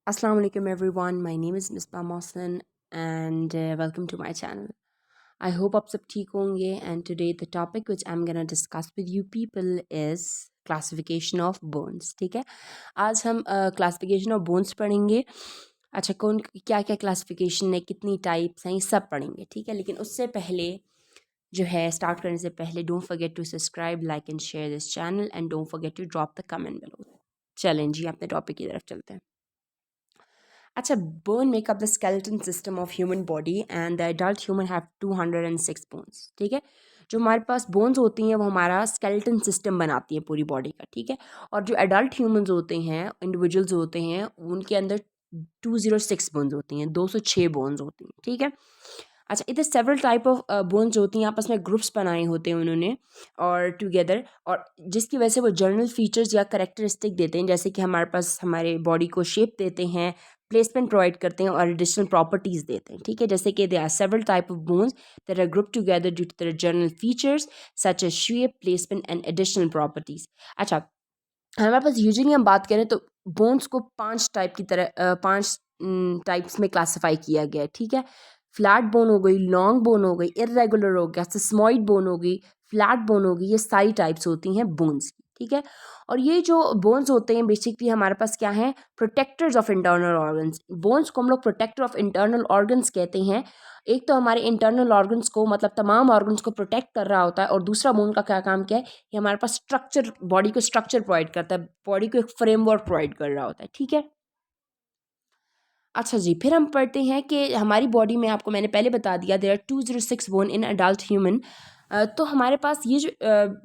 Assalamu alaikum everyone. My name is Misbah Mohsen and welcome to my channel. I hope आप सब ठीक होंगे and today the topic which I'm gonna discuss with you people is classification of bones. ठीक है, आज हम classification of bones पढ़ेंगे. अच्छा, कौन क्या क्या classification है, कितनी types हैं, ये सब पढ़ेंगे. ठीक है, लेकिन उससे पहले जो है स्टार्ट करने से पहले don't forget to subscribe, like and share this channel and don't forget to drop the comment below. चलें जी, अपने टॉपिक की तरफ चलते हैं. अच्छा, bone make up the skeleton system of human body and the adult human have 206 bones. ठीक है, जो हमारे पास बोन्स होती हैं वो हमारा स्केलेटन सिस्टम बनाती है पूरी बॉडी का. ठीक है, और जो एडल्ट ह्यूमंस होते हैं, इंडिविजुअल्स होते हैं, उनके अंदर 206 बोन्स होती हैं, 206 बोन्स होती हैं. ठीक है. अच्छा, इधर सेवरल टाइप ऑफ बोन्स होती हैं, आपस में ग्रुप्स बनाए होते हैं उन्होंने और टुगेदर, और जिसकी वजह से वो जर्नल फीचर्स या करेक्टरिस्टिक देते हैं, जैसे कि हमारे पास हमारे बॉडी को शेप देते हैं, प्लेसमेंट प्रोवाइड करते हैं और एडिशनल प्रॉपर्टीज़ देते हैं. ठीक है, जैसे कि they are several type of bones that are group together due to their general features such as shape, placement and additional properties. अच्छा, हमारे पास यूजुअली हम बात करें तो बोन्स को पांच टाइप की तरह पांच टाइप्स में क्लासिफाई किया गया है. ठीक है, फ्लैट बोन हो गई, लॉन्ग बोन हो गई, इरेगुलर हो गया, सिस्मॉइड बोन हो गई, फ्लैट बोन हो गई. ये सारी टाइप्स होती हैं बोन्स की. ठीक है, और ये जो बोन्स होते हैं बेसिकली हमारे पास क्या है, protectors of internal organs. Bones को हम लोग प्रोटेक्टर ऑफ इंटरनल ऑर्गन्स कहते हैं. एक तो हमारे इंटरनल ऑर्गन्स को, मतलब तमाम ऑर्गन्स को प्रोटेक्ट कर रहा होता है, और दूसरा बोन का क्या काम क्या है, ये हमारे पास स्ट्रक्चर, बॉडी को स्ट्रक्चर प्रोवाइड करता है, बॉडी को एक फ्रेमवर्क प्रोवाइड कर रहा होता है. ठीक है. अच्छा जी, फिर हम पढ़ते हैं कि हमारी बॉडी में, आपको मैंने पहले बता दिया, there are 206 bone in adult human. तो हमारे पास ये जो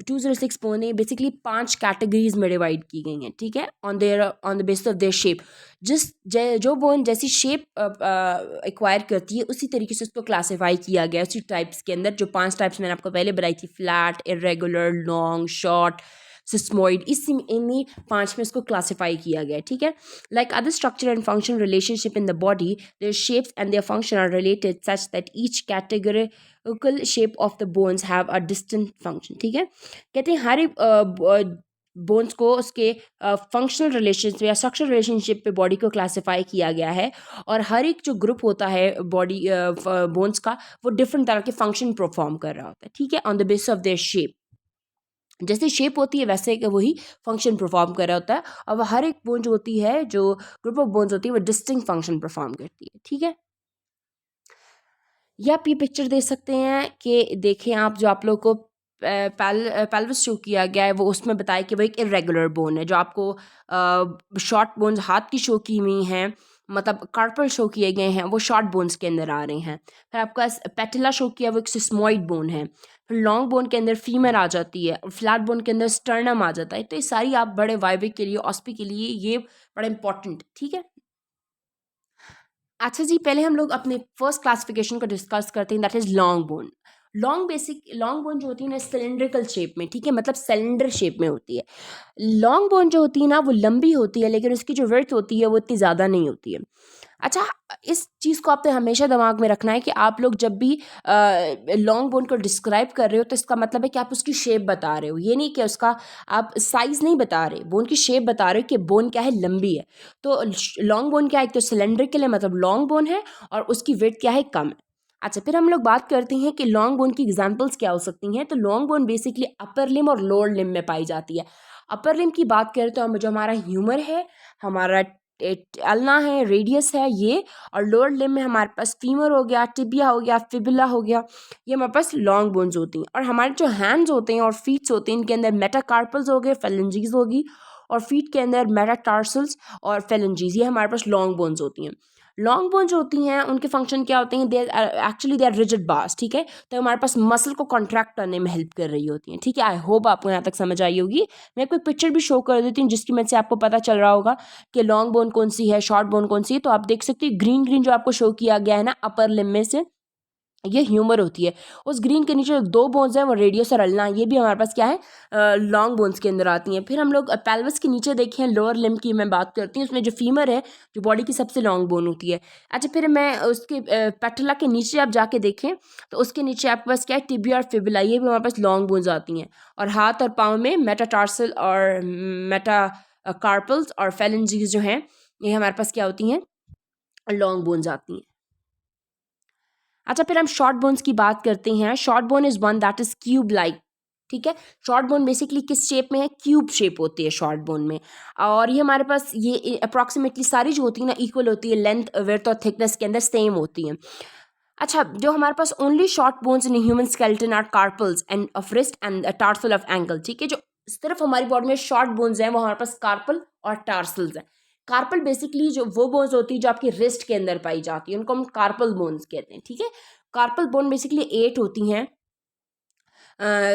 206 बोन है बेसिकली 5 कैटेगरीज में डिवाइड की गई हैं. ठीक है, on the basis of their shape. जो बोन जैसी शेप एक्वायर करती है उसी तरीके से उसको क्लासीफाई किया गया उसी टाइप्स के अंदर. जो 5 टाइप्स मैंने आपको पहले बताई थी, flat, irregular, long, short, sesamoid, इन्हीं 5 में इसको क्लासीफाई किया गया है. ठीक है, like other structure and function relationship in the body, their shapes and their function are related such that each categorical shape of the bones have a distinct function. ठीक है, कहते हैं हर एक बोन्स को उसके फंक्शनल रिलेशनशिप या structural relationship पे body को क्लासिफाई किया गया है, और हर एक जो ग्रुप होता है बॉडी बोन्स का, वो डिफरेंट तरह के फंक्शन परफॉर्म कर रहा होता है. ठीक है, on the basis of their shape. जैसे शेप होती है वैसे कि वही फंक्शन परफॉर्म कर रहा होता है, और हर एक बोन जो होती है, जो ग्रुप ऑफ बोन्स होती है, वो डिस्टिंक्ट फंक्शन परफॉर्म करती है. ठीक है, या आप ये पिक्चर देख सकते हैं कि देखें आप, जो आप लोग को पेल्विस शो किया गया है, वो उसमें बताया कि वो एक इरेगुलर बोन है. जो आपको शॉर्ट बोन्स हाथ की शो की हुई हैं, मतलब कार्पल शो किए गए हैं, वो शॉर्ट बोन्स के अंदर आ रहे हैं. फिर आपका पेटिला शो किया, वो एक सिस्मोइड बोन है. फिर लॉन्ग बोन के अंदर फीमर आ जाती है, और फ्लैट बोन के अंदर स्टर्नम आ जाता है. तो ये सारी आप बड़े वाइविक के लिए, ऑस्पी के लिए ये बड़ा इंपॉर्टेंट. ठीक है. अच्छा जी, पहले हम लोग अपने फर्स्ट क्लासिफिकेशन को डिस्कस करते हैं, that is long bone. Long bone जो होती है ना, सिलेंड्रिकल शेप में. ठीक है, मतलब सिलेंडर शेप में होती है. लॉन्ग बोन जो होती है ना, वो लंबी होती है, लेकिन उसकी जो विड्थ होती है वो इतनी ज़्यादा नहीं होती है. अच्छा, इस चीज़ को आपने हमेशा दिमाग में रखना है कि आप लोग जब भी लॉन्ग बोन को डिस्क्राइब कर रहे हो, तो इसका मतलब है कि आप उसकी शेप बता रहे हो, ये नहीं कि उसका आप साइज़ नहीं बता रहे, बोन की शेप बता रहे हो कि बोन क्या है, लंबी है. तो लॉन्ग बोन क्या है, एक तो सिलेंड्रिकल है, मतलब लॉन्ग बोन है, और उसकी विड्थ क्या है, कम है. अच्छा, फिर हम लोग बात करते हैं कि लॉन्ग बोन की एग्जांपल्स क्या हो सकती हैं. तो लॉन्ग बोन बेसिकली अपर लिम और लोअर लिम में पाई जाती है. अपर लिम की बात करें तो हम, जो हमारा ह्यूमर है, हमारा अल्ना है, रेडियस है ये, और लोअर लिम में हमारे पास फीमर हो गया, टिबिया हो गया, फिबुला हो गया, ये हमारे पास लॉन्ग बोन्स होती हैं. और हमारे जो हैंड्स होते हैं और फीट्स होते हैं, इनके अंदर मेटाकार्पल्स हो गए, फेलेंजीज होगी, और फीट के अंदर मेटाटार्सल्स और फेलेंजीज, ये हमारे पास लॉन्ग बोन्स होती हैं. लॉन्ग बोन जो होती हैं उनके फंक्शन क्या होते हैं, they actually they are rigid bars. ठीक है, तो हमारे पास मसल को कॉन्ट्रैक्ट करने में हेल्प कर रही होती हैं. ठीक है, आई होप आपको यहाँ तक समझ आई होगी. मैं आपको एक पिक्चर भी शो कर देती हूँ जिसकी वजह से आपको पता चल रहा होगा कि लॉन्ग बोन कौन सी है, शॉर्ट बोन कौन सी है. तो आप देख सकते हैं ग्रीन ग्रीन जो आपको शो किया गया है ना, अपर लिम में से, ये ह्यूमर होती है. उस ग्रीन के नीचे जो 2 बोन्स हैं, वो रेडियस और अल्ना, ये भी हमारे पास क्या है, लॉन्ग बोन्स के अंदर आती हैं. फिर हम लोग पेल्विस के नीचे देखें, लोअर लिम की मैं बात करती हूँ, उसमें जो फीमर है, जो बॉडी की सबसे लॉन्ग बोन होती है. अच्छा, फिर मैं उसके पेटला के नीचे आप जाके देखें, तो उसके नीचे आपके पास क्या है, टिबिया और फिबुला, ये भी हमारे पास लॉन्ग बोन्स आती हैं. और हाथ और पाँव में मेटाटार्सल और मेटा कार्पल्स और फेलेंजीज जो हैं, ये हमारे पास क्या होती हैं, लॉन्ग बोन्स आती हैं। अच्छा, फिर हम शॉर्ट बोन्स की बात करते हैं। Short bone is one that is cube like, ठीक है। शॉर्ट बोन बेसिकली किस शेप में है, क्यूब शेप होती है शॉर्ट बोन में, और ये हमारे पास ये अप्रॉक्सीमेटली सारी जो होती है ना इक्वल होती है, लेंथ विड्थ और थिकनेस के अंदर सेम होती हैं। अच्छा, जो हमारे पास only short bones in human skeleton are carpals and of wrist and tarsal of ankle, ठीक है। जो सिर्फ हमारी बॉडी में शॉर्ट बोन्स हैं वो हमारे पास कार्पल और टार्सल्स हैं। कार्पल बेसिकली जो वो बोन्स होती है जो आपकी रिस्ट के अंदर पाई जाती है, उनको हम कार्पल बोन्स कहते हैं, ठीक है। कार्पल बोन बेसिकली 8 होती हैं,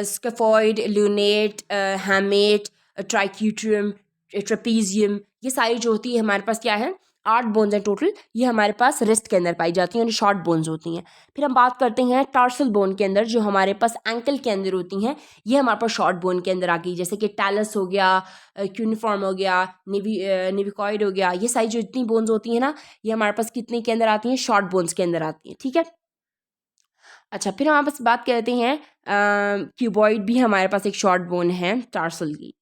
स्केफॉइड, ल्यूनेट, हैमेट, ट्राइक्यूट्रियम, ट्रेपीजियम, ये सारी जो होती है हमारे पास क्या है, 8 बोन्स हैं टोटल। ये हमारे पास रिस्ट के अंदर पाई जाती हैं और शॉर्ट बोन्स होती हैं। फिर हम बात करते हैं टार्सल बोन के अंदर, जो हमारे पास एंकल के अंदर होती हैं, ये हमारे पास शॉर्ट बोन के अंदर आ गई, जैसे कि टैलस हो गया, क्यूनिफॉर्म हो गया, निविकॉइड हो गया। ये सारी जो इतनी बोन्स होती हैं ना, ये हमारे पास कितने के अंदर आती हैं, शॉर्ट बोन्स के अंदर आती हैं, ठीक है। अच्छा, फिर हम आपस बात करते हैं क्यूबॉइड भी हमारे पास एक शॉर्ट बोन है टार्सल की।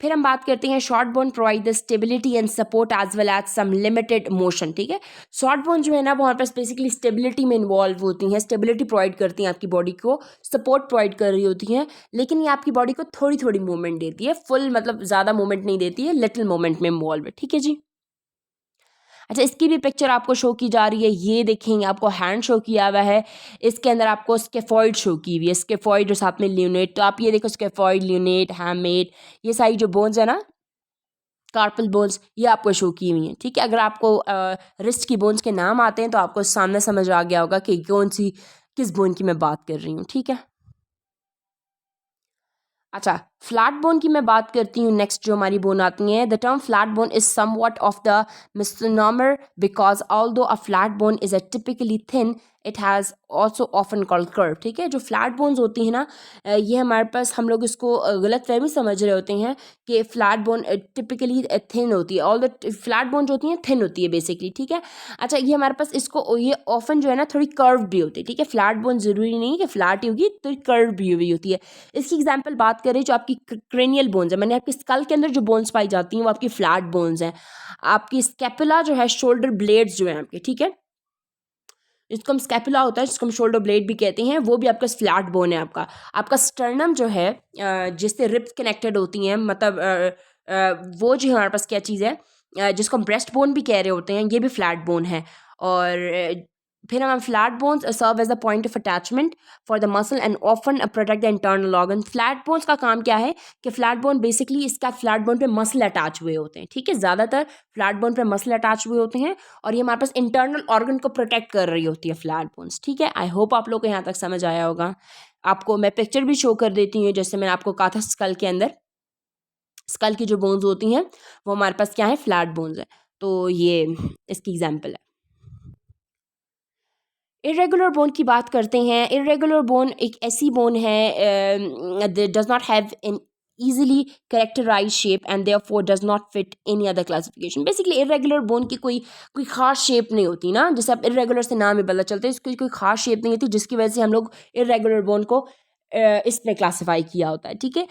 फिर हम बात करते हैं short bone provide the stability and support as well as some limited motion, ठीक है। शॉर्ट बोन जो है ना वो हमारे पास बेसिकली स्टेबिलिटी में इन्वॉल्व होती हैं, स्टेबिलिटी प्रोवाइड करती हैं आपकी बॉडी को, सपोर्ट प्रोवाइड कर रही होती हैं, लेकिन ये आपकी बॉडी को थोड़ी थोड़ी मूवमेंट देती है, फुल मतलब ज़्यादा मूवमेंट नहीं देती है, लिटिल मूवमेंट में इन्वॉल्व है, ठीक है जी। अच्छा, इसकी भी पिक्चर आपको शो की जा रही है, ये देखेंगे आपको हैंड शो किया हुआ है, इसके अंदर आपको स्केफॉइड शो की हुई है, स्केफॉइड और साथ में ल्यूनेट। तो आप ये देखो स्केफॉइड, ल्यूनेट, हैमेट, ये सारी जो बोन्स है ना, कार्पल बोन्स, ये आपको शो की हुई हैं, ठीक है। अगर आपको रिस्ट की बोन्स के नाम आते हैं तो आपको सामने समझ आ गया होगा कि कौन सी किस बोन की मैं बात कर रही हूँ, ठीक है। अच्छा, फ्लैट बोन की मैं बात करती हूँ। नेक्स्ट जो हमारी बोन आती है, the term flat bone is somewhat of the misnomer because although a flat bone is a typically thin, it has also often called curve, ठीक है। जो फ्लैट बोन्स होती हैं ना, ये हमारे पास हम लोग इसको गलत फहमी समझ रहे होते हैं कि फ्लैट बोन टिपिकली थिन होती है। ऑल द फ्लैट बोन जो होती हैं थिन होती है बेसिकली, ठीक है। अच्छा, ये हमारे पास इसको ये ऑफन जो है ना थोड़ी कर्व भी होती है, ठीक है। फ्लैट बोन ज़रूरी नहीं है कि फ्लैट ही होगी, तो कर्व भी हुई होती है। इसकी एग्जाम्पल बात करें, जो आपकी क्रेनियल बोन्स है, मैंने आपकी स्कल के अंदर जो बोन्स पाई जाती हैं वो आपकी फ्लैट बोन्स हैं। आपकी स्कैपुला जो है, शोल्डर ब्लेड्स जो हैं आपके, ठीक है, जिसको हम स्कैपुला होता है, जिसको हम शोल्डर ब्लेड भी कहते हैं, वो भी आपका फ्लैट बोन है। आपका आपका स्टर्नम जो है, जिससे रिब्स कनेक्टेड होती हैं, मतलब वो जो हमारे पास क्या चीज़ है, जिसको हम ब्रेस्ट बोन भी कह रहे होते हैं, ये भी फ्लैट बोन है। और फिर हम flat bones serve as the point of attachment for the muscle and often protect the internal organ. Flat bones का काम क्या है कि फ्लैट बोन बेसिकली इसका फ्लैट बोन पे मसल अटैच हुए होते हैं, ठीक है। ज़्यादातर फ्लैट बोन पे मसल अटैच हुए होते हैं और ये हमारे पास इंटरनल ऑर्गन को प्रोटेक्ट कर रही होती है फ्लैट बोन्स, ठीक है। आई होप आप लोग को यहाँ तक समझ आया होगा। आपको मैं पिक्चर भी शो कर देती हूँ, जैसे मैंने आपको कहा था स्कल के अंदर, स्कल की जो बोन्स होती हैं वो हमारे पास क्या है, फ्लैट बोन्स है। तो ये इसकी एग्जाम्पल है। इरेगुलर बोन की बात करते हैं। इरेगुलर बोन एक ऐसी बोन है does not have an easily characterized shape and therefore does not fit any other classification. Basically irregular bone की कोई कोई खास शेप नहीं होती ना, जैसे आप इरेगुलर से नाम ही पता चलते हैं, इसकी कोई खास शेप नहीं होती जिसकी वजह से हम लोग इरेगुलर बोन को इसमें क्लासीफाई किया होता है, ठीक है।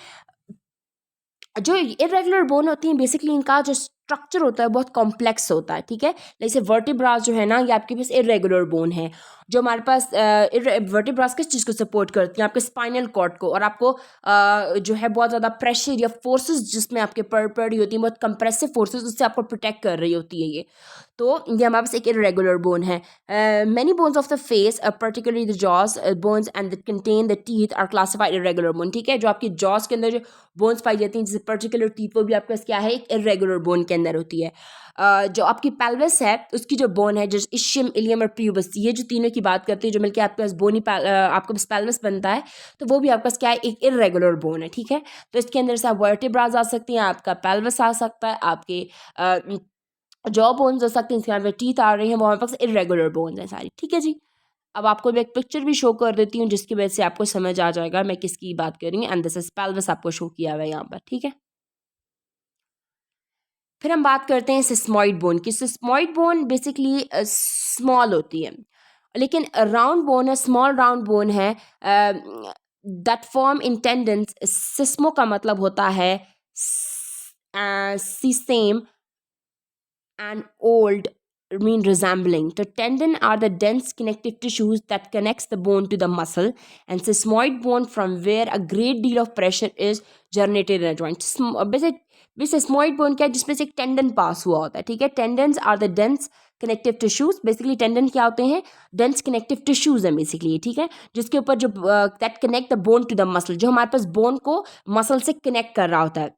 जो इरेगुलर बोन होती हैं बेसिकली इनका जो स्ट्रक्चर होता है बहुत कॉम्प्लेक्स होता है, ठीक है। जैसे वर्टिब्रास जो है ना, ये आपके पास इरेगुलर बोन है। जो हमारे पास वर्टिब्रास किस चीज़ को सपोर्ट करती हैं, आपके स्पाइनल कॉर्ड को, और आपको जो है बहुत ज़्यादा प्रेशर या फोर्सेस जिसमें आपके पड़ रही होती हैं, बहुत कंप्रेसिव फोर्सेस, उससे आपको प्रोटेक्ट कर रही होती है ये। तो ये हमारे पास एक इरेगुलर बोन है। Many bones of the face, particularly the jaws bones and the contain the teeth are classified irregular bone, ठीक है। जो आपकी जॉज के अंदर जो बोन्स पाई जाती हैं, जैसे पर्टिकुलर टीथ, वो भी आपके पास क्या है, एक इरेगुलर बोन के अंदर होती है। जो आपकी पेल्विस है, उसकी जो बोन है, जो इशियम, इलियम और प्यूबस, ये जो तीनों की बात करती है, जो मिलकर आपके पास आपके पास पेल्विस बनता है, तो वो भी आपके पास क्या है, एक इरेगुलर बोन है, ठीक है। तो इसके अंदर से आप वर्टिब्रास आ सकती हैं, आपका पेल्विस आ सकता है, आपके जॉ बोन्स हो सकते हैं, इसके में टीथ आ रही हैं, वो हमारे पास इरेगुलर बोन्स हैं सारी, ठीक है जी। अब आपको मैं एक पिक्चर भी शो कर देती हूँ जिसकी वजह से आपको समझ आ जाएगा मैं किसकी बात कर रही हूँ। एंड दिस इज पेल्विस आपको शो किया हुआ है यहाँ पर, ठीक है। फिर हम बात करते हैं सिस्मॉइड बोन की। सिस्मॉइड बोन बेसिकली स्मॉल होती है, लेकिन राउंड बोन है, स्मॉल राउंड बोन है, दैट फॉर्म इन टेंडेंस। सिस्मो का मतलब होता है sesame, and old mean resembling. The tendon are the dense connective tissues that connects the bone to the muscle, and sesamoid bone from where a great deal of pressure is generated in a joint. वैसे sesamoid bone क्या है, जिसमें से एक tendon पास हुआ होता है, ठीक है. Tendons are the dense connective tissues. Basically tendon क्या होते हैं, डेंस कनेक्टिव टिश्यूज है बेसिकली, ठीक है, जिसके ऊपर जो that connect the bone to the muscle, जो हमारे पास बोन को मसल से कनेक्ट कर रहा होता है.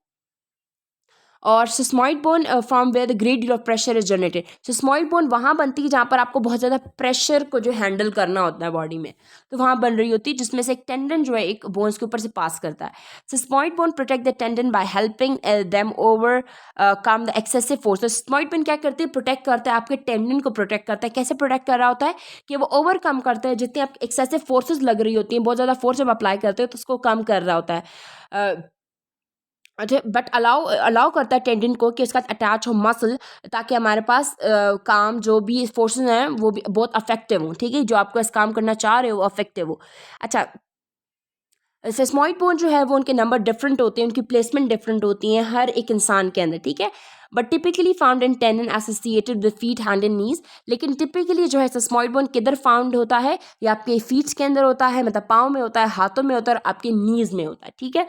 और sesamoid bone from where the great deal of pressure is generated. Sesamoid bone वहाँ बनती है जहाँ पर आपको बहुत ज़्यादा प्रेशर को जो हैंडल करना होता है बॉडी में, तो वहाँ बन रही होती है, जिसमें से एक टेंडन जो है एक बोन्स के ऊपर से पास करता है. Sesamoid bone protect the tendon by helping them over come the excessive force. तो सिस्मॉइड बोन क्या करती है, प्रोटेक्ट करता है आपके टेंडन को, प्रोटेक्ट करता है. कैसे प्रोटेक्ट कर रहा होता है कि वो ओवरकम करता है जितनी आपकी एक्सेसिव फोर्सेज लग रही होती हैं, बहुत ज़्यादा फोर्स जब अप्लाई करते हो तो उसको कम कर रहा होता है. अच्छा, बट अलाउ अलाउ करता है टेंडन को कि उसका अटैच हो मसल, ताकि हमारे पास काम जो भी फोर्सेस हैं वो भी बहुत अफेक्टिव हो, ठीक है, जो आपको इस काम करना चाह रहे हो वो अफेक्टिव हो. अच्छा, सेस्मॉइड बोन जो है वो उनके नंबर डिफरेंट होते हैं, उनकी प्लेसमेंट डिफरेंट होती हैं हर एक इंसान के अंदर, ठीक है. But typically found in tendon associated with feet, hand and knees. लेकिन टिपिकली जो है सेस्मॉइड बोन किधर फाउंड होता है, या आपके फीट्स के अंदर होता है, मतलब पाँव में होता है, हाथों में होता है, और आपके नीज में होता है, ठीक है.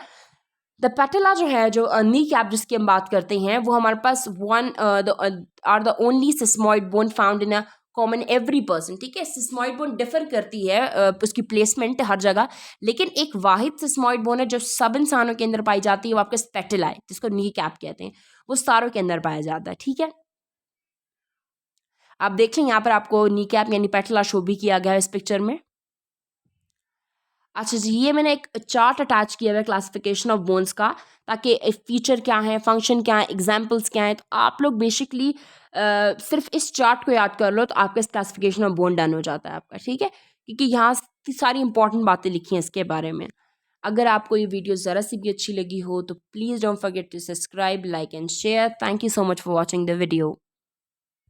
द पेटला जो है, जो नी कैप जिसकी हम बात करते हैं, वो हमारे पास one are the only sesamoid bone found in a common every person, ठीक है. सिस्मॉइड बोन डिफर करती है उसकी प्लेसमेंट हर जगह, लेकिन एक वाहिद सिस्मॉइड बोन है जो सब इंसानों के अंदर पाई जाती है, वो आपके स्पेटला है, जिसको नी कैप कहते हैं, वो सारों के अंदर पाया जाता है, ठीक है. आप देख लें यहाँ पर आपको नी कैप यानी पेटला शो भी किया गया है इस पिक्चर में. अच्छा जी, ये मैंने एक चार्ट अटैच किया हुआ है क्लासिफिकेशन ऑफ बोन्स का, ताकि फीचर क्या है, फंक्शन क्या है, एग्जाम्पल्स क्या हैं, तो आप लोग बेसिकली सिर्फ इस चार्ट को याद कर लो तो आपका इस क्लासिफिकेशन ऑफ बोन डन हो जाता है आपका, ठीक है, क्योंकि यहाँ की सारी इंपॉर्टेंट बातें लिखी हैं इसके बारे में. अगर आपको ये वीडियो ज़रा सी भी अच्छी लगी हो तो please don't forget to subscribe, like and share. Thank you so much for watching the video.